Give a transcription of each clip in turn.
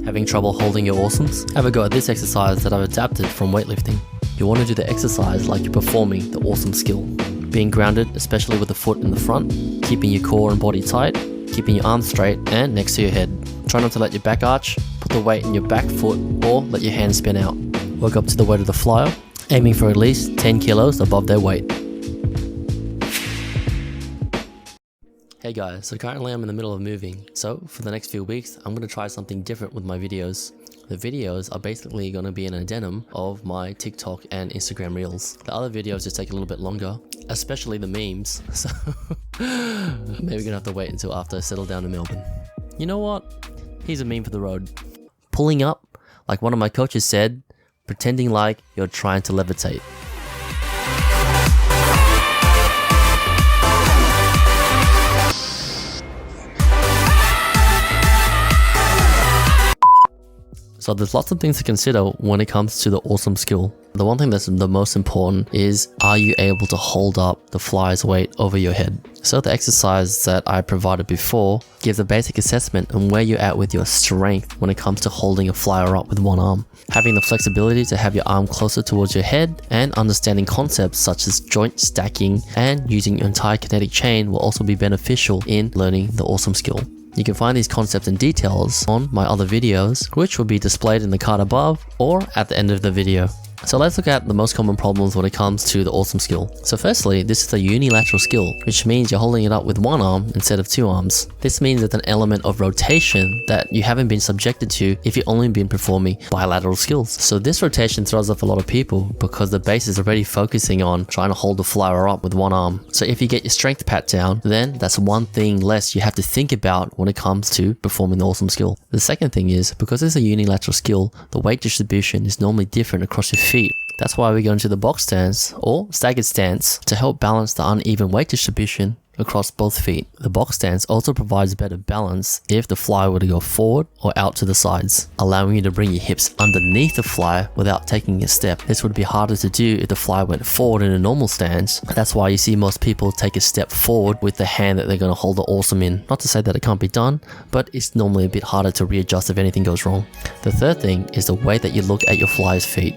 Having trouble holding your awesomes? Have a go at this exercise that I've adapted from weightlifting. You want to do the exercise like you're performing the awesome skill. Being grounded, especially with the foot in the front, keeping your core and body tight, keeping your arms straight and next to your head. Try not to let your back arch, put the weight in your back foot or let your hands spin out. Work up to the weight of the flyer, aiming for at least 10 kilos above their weight. Hey guys, so currently I'm in the middle of moving, so for the next few weeks I'm going to try something different with my videos. The videos are basically going to be an addendum of my TikTok and Instagram reels. The other videos just take a little bit longer, especially the memes, so maybe we're going to have to wait until after I settle down in Melbourne. You know what? Here's a meme for the road. Pulling up, like one of my coaches said, pretending like you're trying to levitate. So there's lots of things to consider when it comes to the awesome skill. The one thing that's the most important is, are you able to hold up the flyer's weight over your head? So the exercise that I provided before gives a basic assessment on where you're at with your strength when it comes to holding a flyer up with one arm. Having the flexibility to have your arm closer towards your head and understanding concepts such as joint stacking and using your entire kinetic chain will also be beneficial in learning the awesome skill. You can find these concepts and details on my other videos, which will be displayed in the card above or at the end of the video. So let's look at the most common problems when it comes to the awesome skill. So firstly, this is a unilateral skill, which means you're holding it up with one arm instead of two arms. This means there's an element of rotation that you haven't been subjected to if you've only been performing bilateral skills. So this rotation throws off a lot of people because the base is already focusing on trying to hold the flyer up with one arm. So if you get your strength pat down, then that's one thing less you have to think about when it comes to performing the awesome skill. The second thing is, because it's a unilateral skill, the weight distribution is normally different across your feet. That's why we go into the box stance or staggered stance to help balance the uneven weight distribution across both feet. The box stance also provides better balance if the flyer were to go forward or out to the sides, allowing you to bring your hips underneath the flyer without taking a step. This would be harder to do if the flyer went forward in a normal stance. That's why you see most people take a step forward with the hand that they're going to hold the awesome in. Not to say that it can't be done, but it's normally a bit harder to readjust if anything goes wrong. The third thing is the way that you look at your flyer's feet.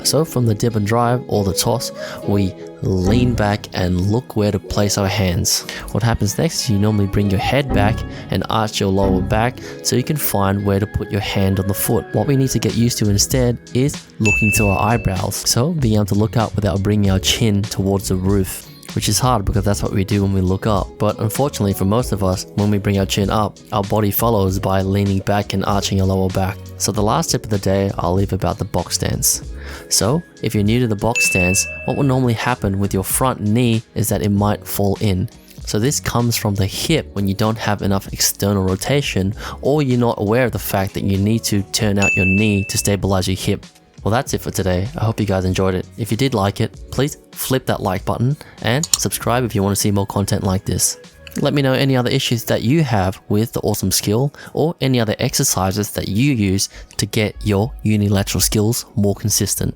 So from the dip and drive or the toss, we lean back and look where to place our hands. What happens next is you normally bring your head back and arch your lower back so you can find where to put your hand on the foot. What we need to get used to instead is looking to our eyebrows. So being able to look up without bringing our chin towards the roof, which is hard because that's what we do when we look up. But unfortunately for most of us, when we bring our chin up, our body follows by leaning back and arching our lower back. So the last tip of the day, I'll leave about the box stance. So if you're new to the box stance, what will normally happen with your front knee is that it might fall in. So this comes from the hip when you don't have enough external rotation, or you're not aware of the fact that you need to turn out your knee to stabilize your hip. Well, that's it for today. I hope you guys enjoyed it. If you did like it, please flip that like button and subscribe if you want to see more content like this. Let me know any other issues that you have with the awesome skill or any other exercises that you use to get your unilateral skills more consistent.